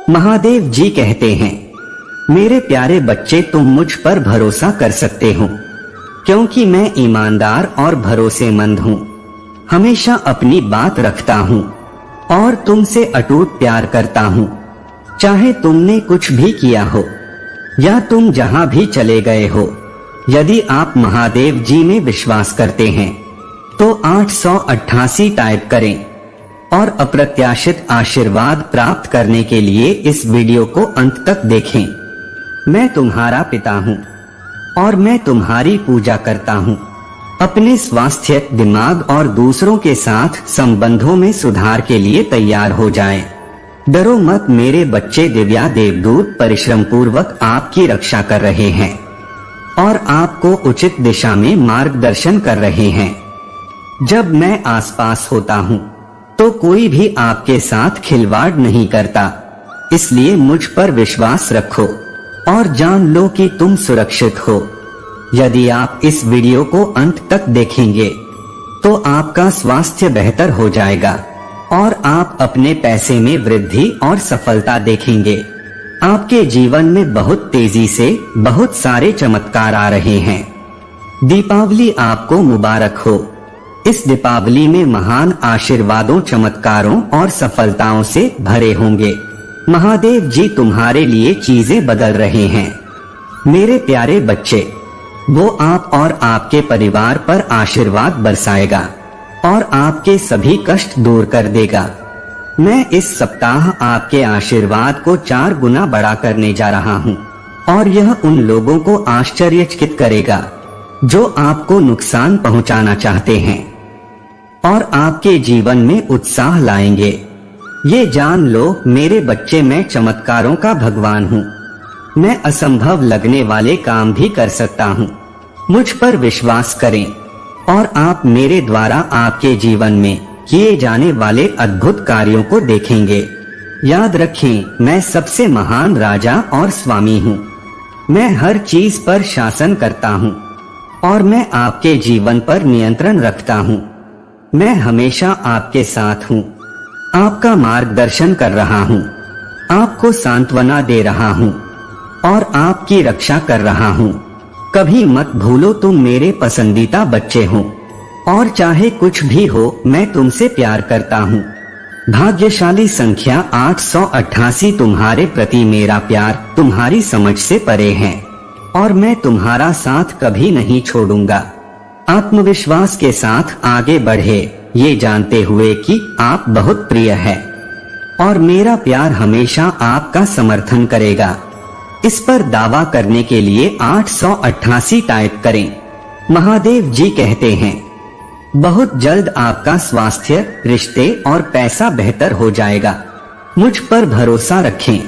महादेव जी कहते हैं, मेरे प्यारे बच्चे, तुम मुझ पर भरोसा कर सकते हो, क्योंकि मैं ईमानदार और भरोसेमंद हूँ। हमेशा अपनी बात रखता हूँ और तुमसे अटूट प्यार करता हूँ। चाहे तुमने कुछ भी किया हो या तुम जहाँ भी चले गए हो, यदि आप महादेव जी में विश्वास करते हैं तो 888 टाइप करें और अप्रत्याशित आशीर्वाद प्राप्त करने के लिए इस वीडियो को अंत तक देखें। मैं तुम्हारा पिता हूँ और मैं तुम्हारी पूजा करता हूँ। अपने स्वास्थ्य, दिमाग और दूसरों के साथ संबंधों में सुधार के लिए तैयार हो जाएं। डरो मत मेरे बच्चे, दिव्या देवदूत परिश्रम पूर्वक आपकी रक्षा कर रहे हैं और आपको उचित दिशा में मार्गदर्शन कर रहे हैं। जब मैं आसपास होता हूँ तो कोई भी आपके साथ खिलवाड़ नहीं करता, इसलिए मुझ पर विश्वास रखो और जान लो कि तुम सुरक्षित हो। यदि आप इस वीडियो को अंत तक देखेंगे तो आपका स्वास्थ्य बेहतर हो जाएगा और आप अपने पैसे में वृद्धि और सफलता देखेंगे। आपके जीवन में बहुत तेजी से बहुत सारे चमत्कार आ रहे हैं। दीपावली आपको मुबारक हो। इस दीपावली में महान आशीर्वादों, चमत्कारों और सफलताओं से भरे होंगे। महादेव जी तुम्हारे लिए चीजें बदल रहे हैं। मेरे प्यारे बच्चे, वो आप और आपके परिवार पर आशीर्वाद बरसाएगा और आपके सभी कष्ट दूर कर देगा। मैं इस सप्ताह आपके आशीर्वाद को 4 गुना बड़ा करने जा रहा हूँ और यह उन लोगों को आश्चर्यचकित करेगा जो आपको नुकसान पहुँचाना चाहते हैं और आपके जीवन में उत्साह लाएंगे। ये जान लो मेरे बच्चे, मैं चमत्कारों का भगवान हूँ। मैं असंभव लगने वाले काम भी कर सकता हूँ। मुझ पर विश्वास करें और आप मेरे द्वारा आपके जीवन में किए जाने वाले अद्भुत कार्यों को देखेंगे। याद रखें, मैं सबसे महान राजा और स्वामी हूँ। मैं हर चीज पर शासन करता हूँ और मैं आपके जीवन पर नियंत्रण रखता हूँ। मैं हमेशा आपके साथ हूँ, आपका मार्गदर्शन कर रहा हूँ, आपको सांत्वना दे रहा हूँ और आपकी रक्षा कर रहा हूँ। कभी मत भूलो तुम मेरे पसंदीदा बच्चे हो और चाहे कुछ भी हो, मैं तुमसे प्यार करता हूँ। भाग्यशाली संख्या 888, तुम्हारे प्रति मेरा प्यार तुम्हारी समझ से परे है और मैं तुम्हारा साथ कभी नहीं छोड़ूंगा। आत्मविश्वास के साथ आगे बढ़े, ये जानते हुए कि आप बहुत प्रिय है और मेरा प्यार हमेशा आपका समर्थन करेगा। इस पर दावा करने के लिए 888 टाइप करें। महादेव जी कहते हैं, बहुत जल्द आपका स्वास्थ्य, रिश्ते और पैसा बेहतर हो जाएगा। मुझ पर भरोसा रखें,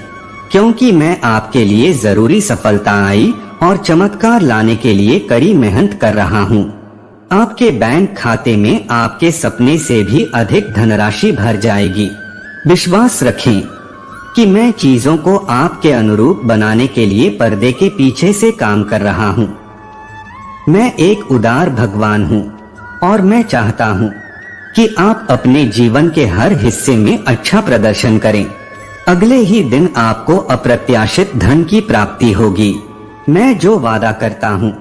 क्योंकि मैं आपके लिए जरूरी सफलता आई और चमत्कार लाने के लिए कड़ी मेहनत कर रहा हूँ। आपके बैंक खाते में आपके सपने से भी अधिक धनराशि भर जाएगी। विश्वास रखें कि मैं चीजों को आपके अनुरूप बनाने के लिए पर्दे के पीछे से काम कर रहा हूँ। मैं एक उदार भगवान हूँ और मैं चाहता हूँ कि आप अपने जीवन के हर हिस्से में अच्छा प्रदर्शन करें। अगले ही दिन आपको अप्रत्याशित धन की प्राप्ति होगी। मैं जो वादा करता हूँ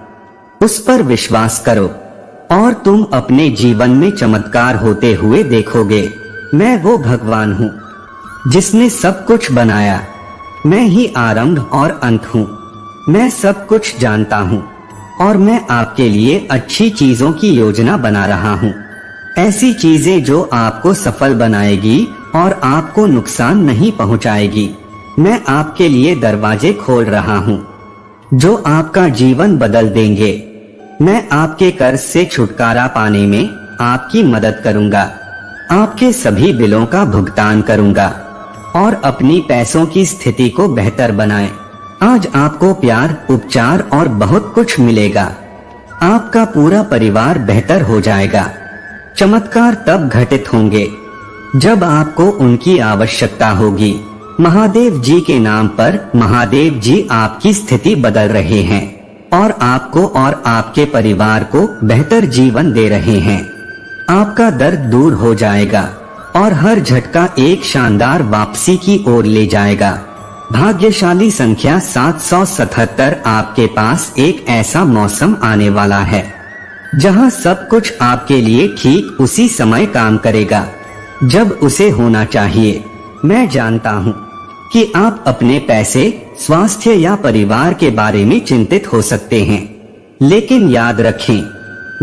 उस पर विश्वास करो और तुम अपने जीवन में चमत्कार होते हुए देखोगे। मैं वो भगवान हूँ जिसने सब कुछ बनाया। मैं ही आरंभ और अंत हूँ। मैं सब कुछ जानता हूँ और मैं आपके लिए अच्छी चीजों की योजना बना रहा हूँ। ऐसी चीजें जो आपको सफल बनाएगी और आपको नुकसान नहीं पहुँचाएगी। मैं आपके लिए दरवाजे खोल रहा हूँ जो आपका जीवन बदल देंगे। मैं आपके कर्ज से छुटकारा पाने में आपकी मदद करूंगा। आपके सभी बिलों का भुगतान करूंगा और अपनी पैसों की स्थिति को बेहतर बनाएं। आज आपको प्यार, उपचार और बहुत कुछ मिलेगा। आपका पूरा परिवार बेहतर हो जाएगा। चमत्कार तब घटित होंगे जब आपको उनकी आवश्यकता होगी। महादेव जी के नाम पर महादेव जी आपकी स्थिति बदल रहे हैं और आपको और आपके परिवार को बेहतर जीवन दे रहे हैं। आपका दर्द दूर हो जाएगा और हर झटका एक शानदार वापसी की ओर ले जाएगा। भाग्यशाली संख्या 777 आपके पास एक ऐसा मौसम आने वाला है जहां सब कुछ आपके लिए ठीक उसी समय काम करेगा जब उसे होना चाहिए। मैं जानता हूं कि आप अपने पैसे, स्वास्थ्य या परिवार के बारे में चिंतित हो सकते हैं, लेकिन याद रखें,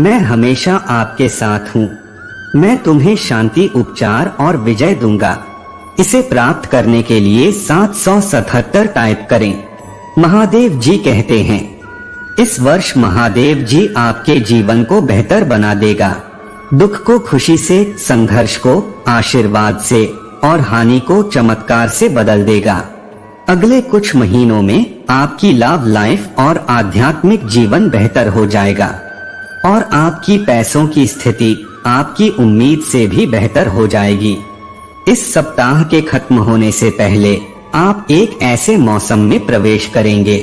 मैं हमेशा आपके साथ हूं। मैं तुम्हें शांति, उपचार और विजय दूंगा। इसे प्राप्त करने के लिए 777 टाइप करें। महादेव जी कहते हैं, इस वर्ष महादेव जी आपके जीवन को बेहतर बना देगा। दुख को खुशी से, संघर्ष को आशीर्वाद से और हानि को चमत्कार से बदल देगा। अगले कुछ महीनों में आपकी लव लाइफ और आध्यात्मिक जीवन बेहतर हो जाएगा और आपकी पैसों की स्थिति आपकी उम्मीद से भी बेहतर हो जाएगी। इस सप्ताह के खत्म होने से पहले आप एक ऐसे मौसम में प्रवेश करेंगे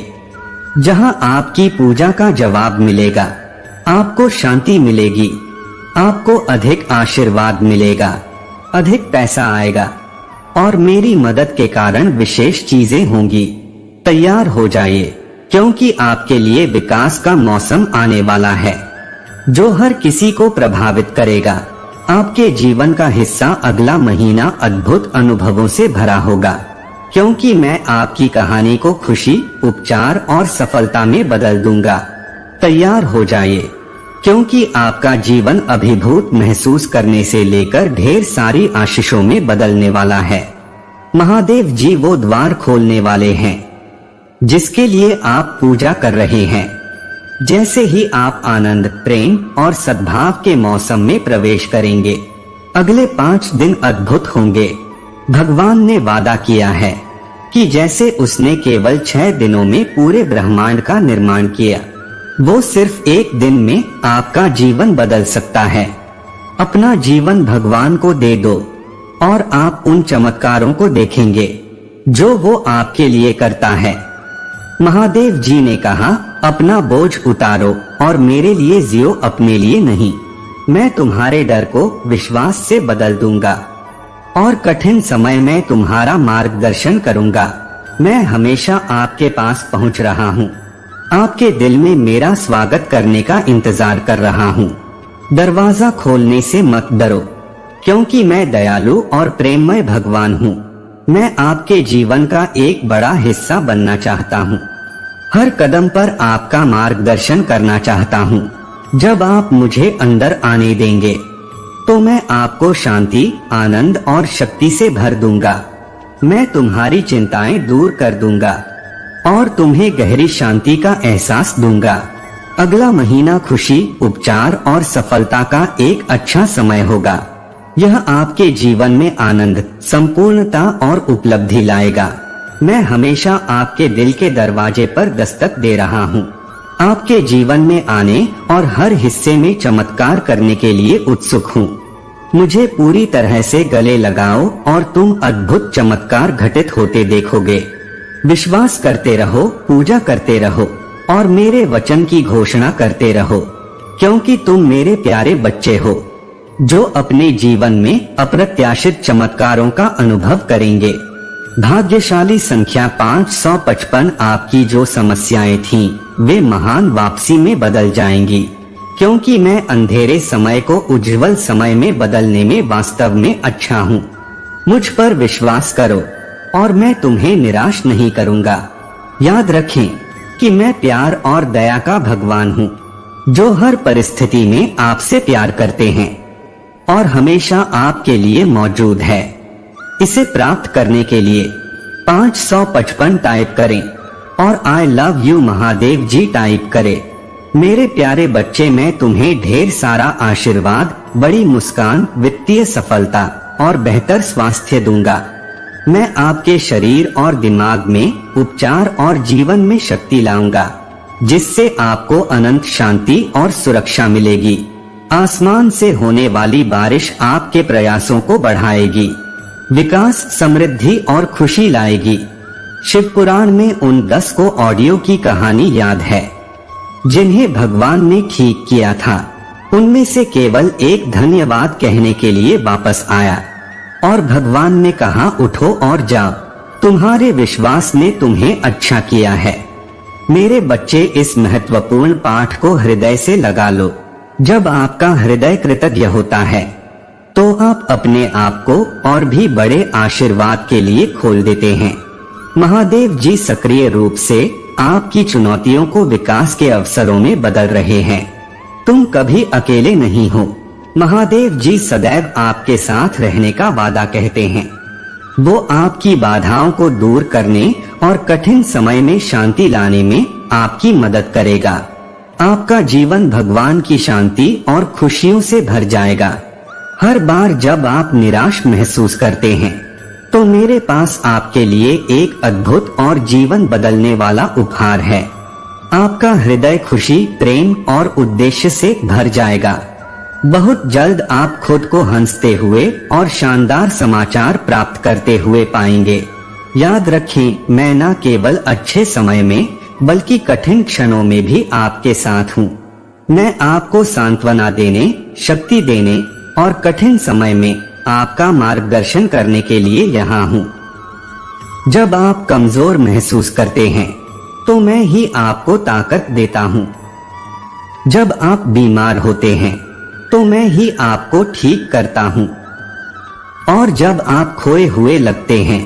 जहां आपकी पूजा का जवाब मिलेगा, आपको शांति मिलेगी, आपको अधिक आशीर्वाद मिलेगा, अधिक पैसा आएगा और मेरी मदद के कारण विशेष चीजें होंगी। तैयार हो जाइए, क्योंकि आपके लिए विकास का मौसम आने वाला है जो हर किसी को प्रभावित करेगा। आपके जीवन का हिस्सा अगला महीना अद्भुत अनुभवों से भरा होगा, क्योंकि मैं आपकी कहानी को खुशी, उपचार और सफलता में बदल दूंगा। तैयार हो जाइए, क्योंकि आपका जीवन अभिभूत महसूस करने से लेकर ढेर सारी आशीषों में बदलने वाला है। महादेव जी वो द्वार खोलने वाले हैं जिसके लिए आप पूजा कर रहे हैं। जैसे ही आप आनंद, प्रेम और सद्भाव के मौसम में प्रवेश करेंगे, अगले 5 दिन अद्भुत होंगे। भगवान ने वादा किया है कि जैसे उसने केवल 6 दिनों में पूरे ब्रह्मांड का निर्माण किया, वो सिर्फ एक दिन में आपका जीवन बदल सकता है। अपना जीवन भगवान को दे दो और आप उन चमत्कारों को देखेंगे जो वो आपके लिए करता है। महादेव जी ने कहा, अपना बोझ उतारो और मेरे लिए जियो, अपने लिए नहीं। मैं तुम्हारे डर को विश्वास से बदल दूंगा और कठिन समय में तुम्हारा मार्गदर्शन करूंगा। मैं हमेशा आपके पास पहुंच रहा हूं, आपके दिल में मेरा स्वागत करने का इंतजार कर रहा हूं। दरवाजा खोलने से मत डरो, क्योंकि मैं दयालु और प्रेममय भगवान हूं। मैं आपके जीवन का एक बड़ा हिस्सा बनना चाहता हूं। हर कदम पर आपका मार्गदर्शन करना चाहता हूं। जब आप मुझे अंदर आने देंगे, तो मैं आपको शांति, आनंद और शक्ति से भर दूंगा। मैं तुम्हारी चिंताएं दूर कर दूंगा और तुम्हें गहरी शांति का एहसास दूंगा। अगला महीना खुशी, उपचार और सफलता का एक अच्छा समय होगा। यह आपके जीवन में आनंद, संपूर्णता और उपलब्धि लाएगा। मैं हमेशा आपके दिल के दरवाजे पर दस्तक दे रहा हूँ, आपके जीवन में आने और हर हिस्से में चमत्कार करने के लिए उत्सुक हूँ। मुझे पूरी तरह से गले लगाओ और तुम अद्भुत चमत्कार घटित होते देखोगे। विश्वास करते रहो, पूजा करते रहो और मेरे वचन की घोषणा करते रहो, क्योंकि तुम मेरे प्यारे बच्चे हो जो अपने जीवन में अप्रत्याशित चमत्कारों का अनुभव करेंगे। भाग्यशाली संख्या 555, आपकी जो समस्याएं थीं, वे महान वापसी में बदल जाएंगी, क्योंकि मैं अंधेरे समय को उज्जवल समय में बदलने में वास्तव में अच्छा हूँ। मुझ पर विश्वास करो और मैं तुम्हें निराश नहीं करूँगा। याद रखें कि मैं प्यार और दया का भगवान हूँ, जो हर परिस्थिति में आपसे प्यार करते हैं और हमेशा आपके लिए मौजूद है। इसे प्राप्त करने के लिए 555 टाइप करें और I love you Mahadev ji type करें। मेरे प्यारे बच्चे, मैं तुम्हें ढेर सारा आशीर्वाद, बड़ी मुस्कान, वित्तीय सफलता और बेहतर स्वास्थ्य दूंगा। मैं आपके शरीर और दिमाग में उपचार और जीवन में शक्ति लाऊंगा, जिससे आपको अनंत शांति और सुरक्षा मिलेगी। आसमान से होने वाली बारिश आपके प्रयासों को बढ़ाएगी, विकास, समृद्धि और खुशी लाएगी। शिव पुराण में उन 10 को ऑडियो की कहानी याद है जिन्हें भगवान ने ठीक किया था। उनमें से केवल एक धन्यवाद कहने के लिए वापस आया और भगवान ने कहा, उठो और जाओ, तुम्हारे विश्वास ने तुम्हें अच्छा किया है। मेरे बच्चे, इस महत्वपूर्ण पाठ को हृदय से लगा लो। जब आपका हृदय कृतज्ञ होता है तो आप अपने आप को और भी बड़े आशीर्वाद के लिए खोल देते हैं। महादेव जी सक्रिय रूप से आपकी चुनौतियों को विकास के अवसरों में बदल रहे हैं। तुम कभी अकेले नहीं हो। महादेव जी सदैव आपके साथ रहने का वादा कहते हैं। वो आपकी बाधाओं को दूर करने और कठिन समय में शांति लाने में आपकी मदद करेगा। आपका जीवन भगवान की शांति और खुशियों से भर जाएगा। हर बार जब आप निराश महसूस करते हैं तो मेरे पास आपके लिए एक अद्भुत और जीवन बदलने वाला उपहार है। आपका हृदय खुशी, प्रेम और उद्देश्य से भर जाएगा। बहुत जल्द आप खुद को हंसते हुए और शानदार समाचार प्राप्त करते हुए पाएंगे। याद रखें, मैं न केवल अच्छे समय में बल्कि कठिन क्षणों में भी आपके साथ हूँ। मैं आपको सांत्वना देने, शक्ति देने और कठिन समय में आपका मार्गदर्शन करने के लिए यहाँ हूँ। जब आप कमजोर महसूस करते हैं तो मैं ही आपको ताकत देता हूँ। जब आप बीमार होते हैं तो मैं ही आपको ठीक करता हूँ। और जब आप खोए हुए लगते हैं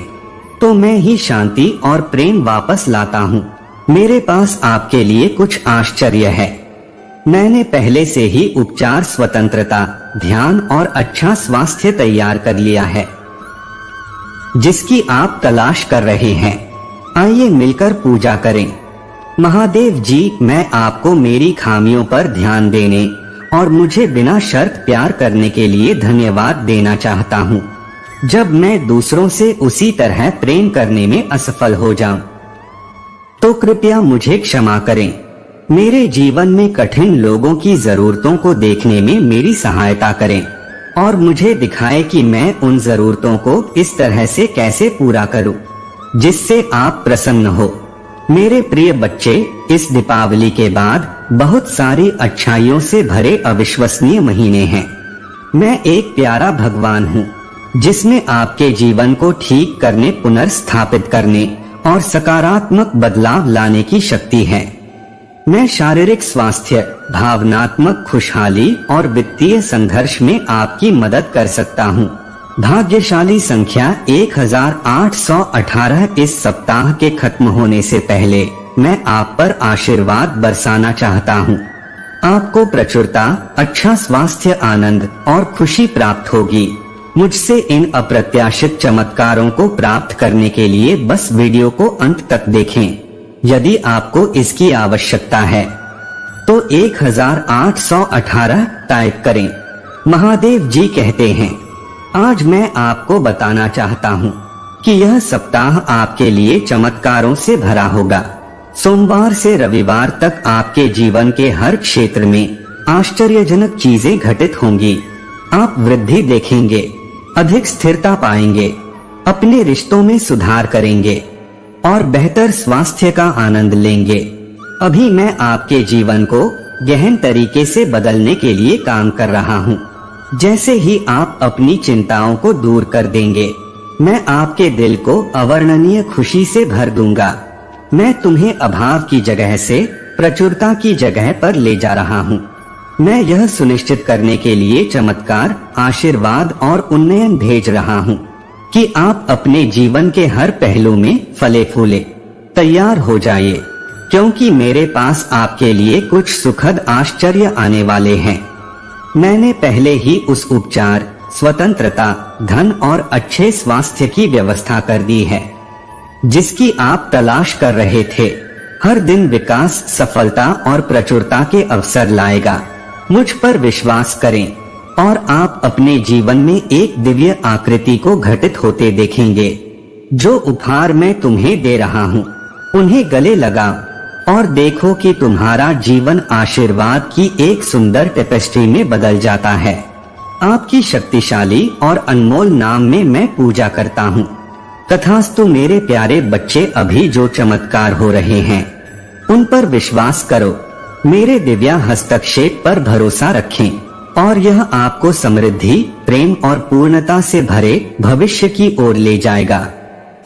तो मैं ही शांति और प्रेम वापस लाता हूँ। मेरे पास आपके लिए कुछ आश्चर्य है। मैंने पहले से ही उपचार, स्वतंत्रता, ध्यान और अच्छा स्वास्थ्य तैयार कर लिया है जिसकी आप तलाश कर रहे हैं। आइए मिलकर पूजा करें। महादेव जी, मैं आपको मेरी खामियों पर ध्यान देने और मुझे बिना शर्त प्यार करने के लिए धन्यवाद देना चाहता हूँ। जब मैं दूसरों से उसी तरह प्रेम करने में असफल हो जाऊं तो कृपया मुझे क्षमा करें। मेरे जीवन में कठिन लोगों की जरूरतों को देखने में मेरी सहायता करें और मुझे दिखाएं कि मैं उन जरूरतों को इस तरह से कैसे पूरा करूं जिससे आप प्रसन्न हो। मेरे प्रिय बच्चे, इस दीपावली के बाद बहुत सारी अच्छाइयों से भरे अविश्वसनीय महीने हैं। मैं एक प्यारा भगवान हूँ जिसमें आपके जीवन को ठीक करने, पुनर्स्थापित करने और सकारात्मक बदलाव लाने की शक्ति है। मैं शारीरिक स्वास्थ्य, भावनात्मक खुशहाली और वित्तीय संघर्ष में आपकी मदद कर सकता हूँ। भाग्यशाली संख्या 1818 इस सप्ताह के खत्म होने से पहले मैं आप पर आशीर्वाद बरसाना चाहता हूँ। आपको प्रचुरता, अच्छा स्वास्थ्य, आनंद और खुशी प्राप्त होगी। मुझसे इन अप्रत्याशित चमत्कारों को प्राप्त करने के लिए बस वीडियो को अंत तक देखें। यदि आपको इसकी आवश्यकता है तो 1818 टाइप करें। महादेव जी कहते हैं, आज मैं आपको बताना चाहता हूँ कि यह सप्ताह आपके लिए चमत्कारों से भरा होगा। सोमवार से रविवार तक आपके जीवन के हर क्षेत्र में आश्चर्यजनक चीजें घटित होंगी। आप वृद्धि देखेंगे, अधिक स्थिरता पाएंगे, अपने रिश्तों में सुधार करेंगे और बेहतर स्वास्थ्य का आनंद लेंगे। अभी मैं आपके जीवन को गहन तरीके से बदलने के लिए काम कर रहा हूँ। जैसे ही आप अपनी चिंताओं को दूर कर देंगे, मैं आपके दिल को अवर्णनीय खुशी से भर दूंगा। मैं तुम्हें अभाव की जगह से प्रचुरता की जगह पर ले जा रहा हूँ। मैं यह सुनिश्चित करने के लिए चमत्कार, आशीर्वाद और उन्नयन भेज रहा हूँ कि आप अपने जीवन के हर पहलू में फले फूले। तैयार हो जाइए, क्योंकि मेरे पास आपके लिए कुछ सुखद आश्चर्य आने वाले हैं। मैंने पहले ही उस उपचार, स्वतंत्रता, धन और अच्छे स्वास्थ्य की व्यवस्था कर दी है जिसकी आप तलाश कर रहे थे। हर दिन विकास, सफलता और प्रचुरता के अवसर लाएगा। मुझ पर विश्वास करें और आप अपने जीवन में एक दिव्य आकृति को घटित होते देखेंगे। जो उपहार मैं तुम्हें दे रहा हूँ उन्हें गले लगाओ और देखो कि तुम्हारा जीवन आशीर्वाद की एक सुंदर टेपेस्ट्री में बदल जाता है। आपकी शक्तिशाली और अनमोल नाम में मैं पूजा करता हूँ। तथास्तु मेरे प्यारे बच्चे, अभी जो चमत्कार हो रहे हैं उन पर विश्वास करो। मेरे दिव्य हस्तक्षेप पर भरोसा रखें और यह आपको समृद्धि, प्रेम और पूर्णता से भरे भविष्य की ओर ले जाएगा।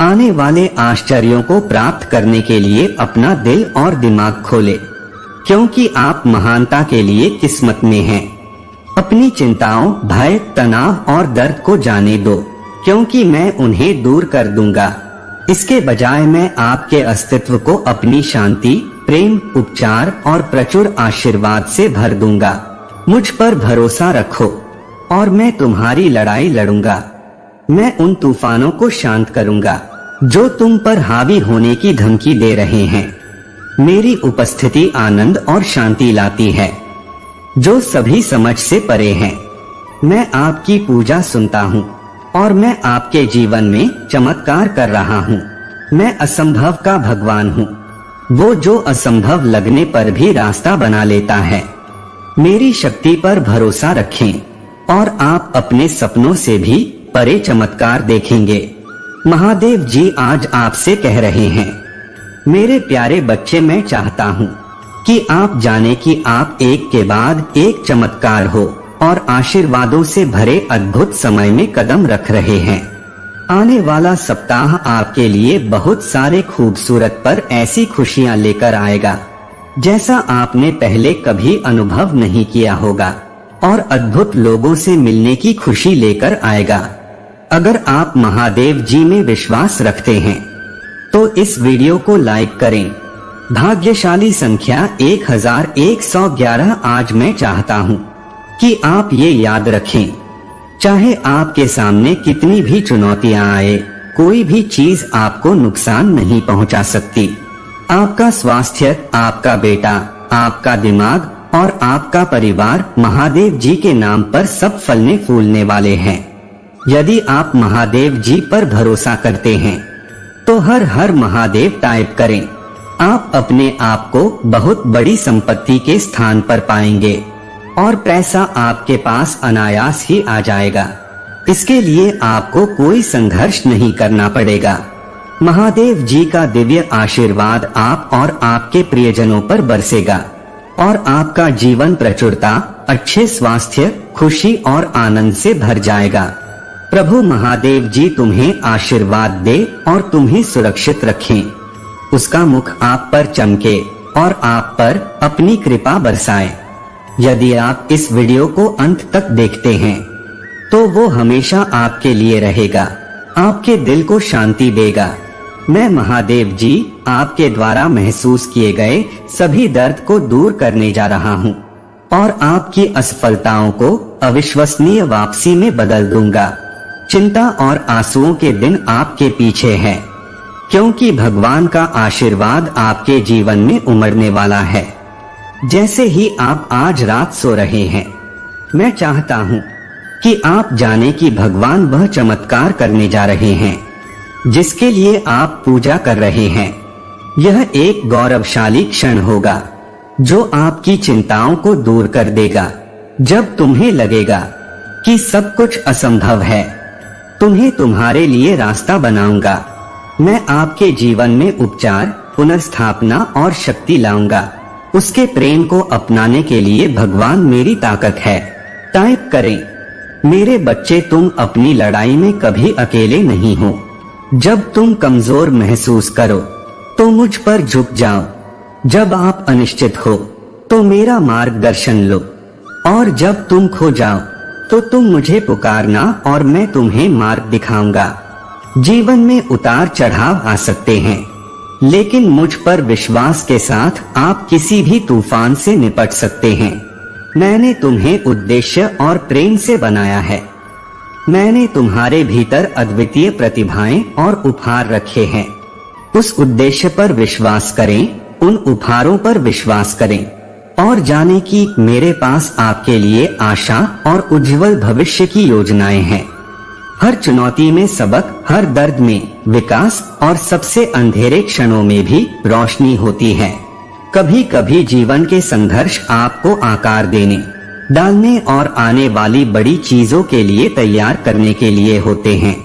आने वाले आश्चर्यों को प्राप्त करने के लिए अपना दिल और दिमाग खोले, क्योंकि आप महानता के लिए किस्मत में हैं। अपनी चिंताओं, भय, तनाव और दर्द को जाने दो, क्योंकि मैं उन्हें दूर कर दूंगा। इसके बजाय मैं आपके अस्तित्व को अपनी शांति, प्रेम, उपचार और प्रचुर आशीर्वाद से भर दूंगा। मुझ पर भरोसा रखो और मैं तुम्हारी लड़ाई लड़ूंगा। मैं उन तूफानों को शांत करूंगा जो तुम पर हावी होने की धमकी दे रहे हैं। मेरी उपस्थिति आनंद और शांति लाती है, जो सभी समझ से परे है। मैं आपकी पूजा सुनता हूँ और मैं आपके जीवन में चमत्कार कर रहा हूँ। मैं असंभव का भगवान हूँ, वो जो असंभव लगने पर भी रास्ता बना लेता है। मेरी शक्ति पर भरोसा रखें और आप अपने सपनों से भी परे चमत्कार देखेंगे। महादेव जी आज आपसे कह रहे हैं, मेरे प्यारे बच्चे, मैं चाहता हूँ कि आप जाने कि आप एक के बाद एक चमत्कार हो और आशीर्वादों से भरे अद्भुत समय में कदम रख रहे हैं। आने वाला सप्ताह आपके लिए बहुत सारे खूबसूरत पर ऐसी खुशियां लेकर आएगा जैसा आपने पहले कभी अनुभव नहीं किया होगा, और अद्भुत लोगों से मिलने की खुशी लेकर आएगा। अगर आप महादेव जी में विश्वास रखते हैं तो इस वीडियो को लाइक करें। भाग्यशाली संख्या 1111। आज मैं चाहता हूँ कि आप ये याद रखें, चाहे आपके सामने कितनी भी चुनौतियां आए, कोई भी चीज आपको नुकसान नहीं पहुंचा सकती। आपका स्वास्थ्य, आपका बेटा, आपका दिमाग और आपका परिवार महादेव जी के नाम पर सब फलने फूलने वाले हैं। यदि आप महादेव जी पर भरोसा करते हैं तो हर हर महादेव टाइप करें। आप अपने आप को बहुत बड़ी संपत्ति के स्थान पर पाएंगे और पैसा आपके पास अनायास ही आ जाएगा। इसके लिए आपको कोई संघर्ष नहीं करना पड़ेगा। महादेव जी का दिव्य आशीर्वाद आप और आपके प्रियजनों पर बरसेगा और आपका जीवन प्रचुरता, अच्छे स्वास्थ्य, खुशी और आनंद से भर जाएगा। प्रभु महादेव जी तुम्हें आशीर्वाद दे और तुम्हें सुरक्षित रखें। उसका मुख आप पर चमके और आप पर अपनी कृपा बरसाए। यदि आप इस वीडियो को अंत तक देखते हैं तो वो हमेशा आपके लिए रहेगा, आपके दिल को शांति देगा। मैं महादेव जी आपके द्वारा महसूस किए गए सभी दर्द को दूर करने जा रहा हूँ और आपकी असफलताओं को अविश्वसनीय वापसी में बदल दूंगा। चिंता और आंसुओं के दिन आपके पीछे है, क्योंकि भगवान का आशीर्वाद आपके जीवन में उमड़ने वाला है। जैसे ही आप आज रात सो रहे हैं, मैं चाहता हूँ कि आप जाने कि भगवान वह चमत्कार करने जा रहे हैं जिसके लिए आप पूजा कर रहे हैं। यह एक गौरवशाली क्षण होगा जो आपकी चिंताओं को दूर कर देगा। जब तुम्हें लगेगा कि सब कुछ असंभव है, तुम्हें तुम्हारे लिए रास्ता बनाऊंगा। मैं आपके जीवन में उपचार, पुनर्स्थापना और शक्ति लाऊंगा। उसके प्रेम को अपनाने के लिए भगवान मेरी ताकत है। टाइप करें, मेरे बच्चे, तुम अपनी लड़ाई में कभी अकेले नहीं हो। जब तुम कमजोर महसूस करो तो मुझ पर झुक जाओ। जब आप अनिश्चित हो तो मेरा मार्गदर्शन लो, और जब तुम खो जाओ तो तुम मुझे पुकारना और मैं तुम्हें मार्ग दिखाऊंगा। जीवन में उतार चढ़ाव आ सकते हैं, लेकिन मुझ पर विश्वास के साथ आप किसी भी तूफान से निपट सकते हैं। मैंने तुम्हें उद्देश्य और प्रेम से बनाया है। मैंने तुम्हारे भीतर अद्वितीय प्रतिभाएं और उपहार रखे हैं। उस उद्देश्य पर विश्वास करें, उन उपहारों पर विश्वास करें और जाने कि मेरे पास आपके लिए आशा और उज्जवल भविष्य की योजनाएं हैं। हर चुनौती में सबक, हर दर्द में विकास और सबसे अंधेरे क्षणों में भी रोशनी होती है। कभी कभी जीवन के संघर्ष आपको आकार देने, डालने और आने वाली बड़ी चीजों के लिए तैयार करने के लिए होते हैं।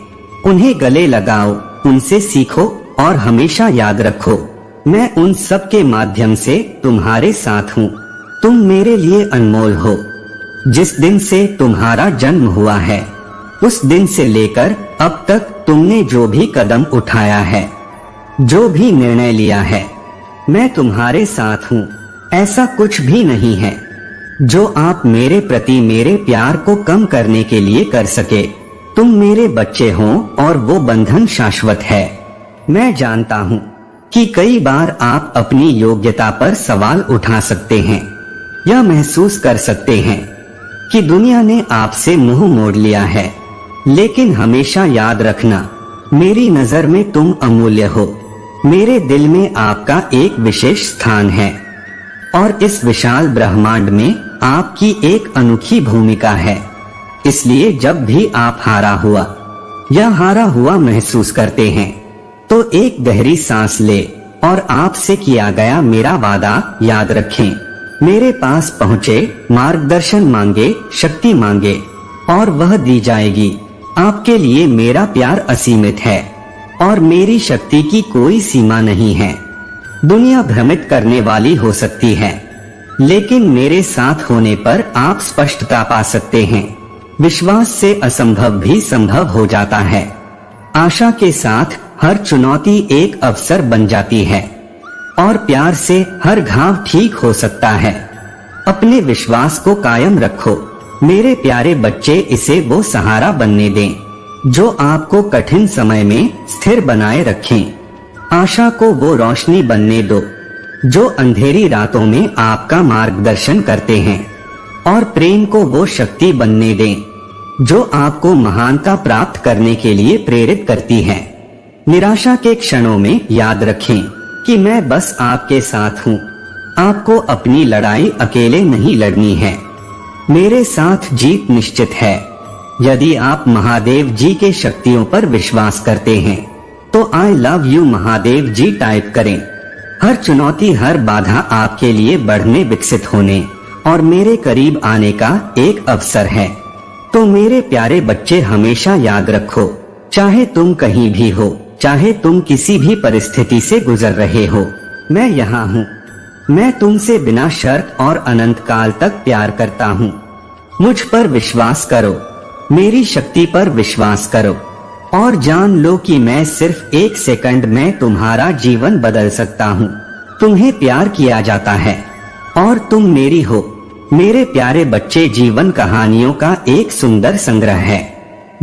उन्हें गले लगाओ, उनसे सीखो और हमेशा याद रखो, मैं उन सब के माध्यम से तुम्हारे साथ हूँ। तुम मेरे लिए अनमोल हो। जिस दिन से तुम्हारा जन्म हुआ है, उस दिन से लेकर अब तक तुमने जो भी कदम उठाया है, जो भी निर्णय लिया है, मैं तुम्हारे साथ हूँ। ऐसा कुछ भी नहीं है जो आप मेरे प्रति मेरे प्यार को कम करने के लिए कर सके। तुम मेरे बच्चे हो और वो बंधन शाश्वत है। मैं जानता हूँ कि कई बार आप अपनी योग्यता पर सवाल उठा सकते हैं, यह महसूस कर सकते हैं कि दुनिया ने आपसे मुंह मोड़ लिया है, लेकिन हमेशा याद रखना, मेरी नजर में तुम अमूल्य हो। मेरे दिल में आपका एक विशेष स्थान है और इस विशाल ब्रह्मांड में आपकी एक अनोखी भूमिका है। इसलिए जब भी आप हारा हुआ महसूस करते हैं तो एक गहरी सांस ले और आपसे किया गया मेरा वादा याद रखें। मेरे पास पहुँचे, मार्गदर्शन मांगे, शक्ति मांगे और वह दी जाएगी। आपके लिए मेरा प्यार असीमित है और मेरी शक्ति की कोई सीमा नहीं है। दुनिया भ्रमित करने वाली हो सकती है, लेकिन मेरे साथ होने पर आप स्पष्टता पा सकते हैं। विश्वास से असंभव भी संभव हो जाता है। आशा के साथ हर चुनौती एक अवसर बन जाती है और प्यार से हर घाव ठीक हो सकता है। अपने विश्वास को कायम रखो मेरे प्यारे बच्चे, इसे वो सहारा बनने दें जो आपको कठिन समय में स्थिर बनाए रखें। आशा को वो रोशनी बनने दो जो अंधेरी रातों में आपका मार्गदर्शन करते हैं, और प्रेम को वो शक्ति बनने दें जो आपको महानता प्राप्त करने के लिए प्रेरित करती है। निराशा के क्षणों में याद रखें कि मैं बस आपके साथ हूँ। आपको अपनी लड़ाई अकेले नहीं लड़नी है, मेरे साथ जीत निश्चित है। यदि आप महादेव जी के शक्तियों पर विश्वास करते हैं तो I love you Mahadev ji type करें। हर चुनौती, हर बाधा आपके लिए बढ़ने, विकसित होने और मेरे करीब आने का एक अवसर है। तो मेरे प्यारे बच्चे, हमेशा याद रखो, चाहे तुम कहीं भी हो, चाहे तुम किसी भी परिस्थिति से गुजर रहे हो, मैं यहाँ हूँ। मैं तुमसे बिना शर्त और अनंत काल तक प्यार करता हूँ। मुझ पर विश्वास करो, मेरी शक्ति पर विश्वास करो और जान लो कि मैं सिर्फ एक सेकंड में तुम्हारा जीवन बदल सकता हूँ। तुम्हें प्यार किया जाता है और तुम मेरी हो। मेरे प्यारे बच्चे, जीवन कहानियों का एक सुंदर संग्रह है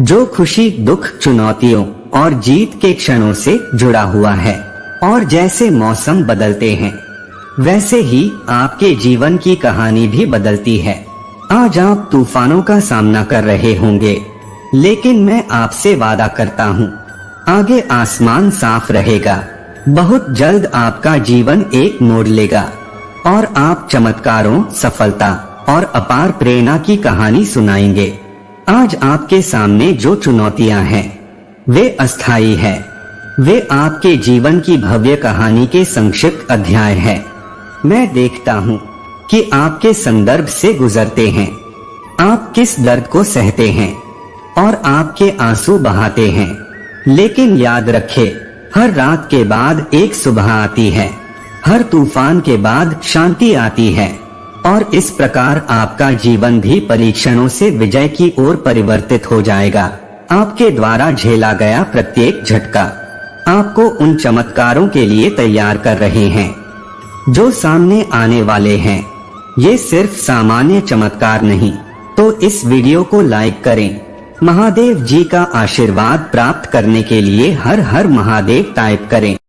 जो खुशी, दुख, चुनौतियों और जीत के क्षणों से जुड़ा हुआ है। और जैसे मौसम बदलते हैं वैसे ही आपके जीवन की कहानी भी बदलती है। आज आप तूफानों का सामना कर रहे होंगे, लेकिन मैं आपसे वादा करता हूँ आगे आसमान साफ रहेगा। बहुत जल्द आपका जीवन एक मोड़ लेगा और आप चमत्कारों, सफलता और अपार प्रेरणा की कहानी सुनाएंगे। आज आपके सामने जो चुनौतियां हैं वे अस्थायी है। वे आपके जीवन की भव्य कहानी के संक्षिप्त अध्याय है। मैं देखता हूँ कि आपके संदर्भ से गुजरते हैं, आप किस दर्द को सहते हैं और आपके आंसू बहाते हैं। लेकिन याद रखें, हर रात के बाद एक सुबह आती है, हर तूफान के बाद शांति आती है और इस प्रकार आपका जीवन भी परीक्षणों से विजय की ओर परिवर्तित हो जाएगा। आपके द्वारा झेला गया प्रत्येक झटका आपको उन चमत्कारों के लिए तैयार कर रहे हैं जो सामने आने वाले हैं। ये सिर्फ सामान्य चमत्कार नहीं। तो इस वीडियो को लाइक करें। महादेव जी का आशीर्वाद प्राप्त करने के लिए हर हर महादेव टाइप करें।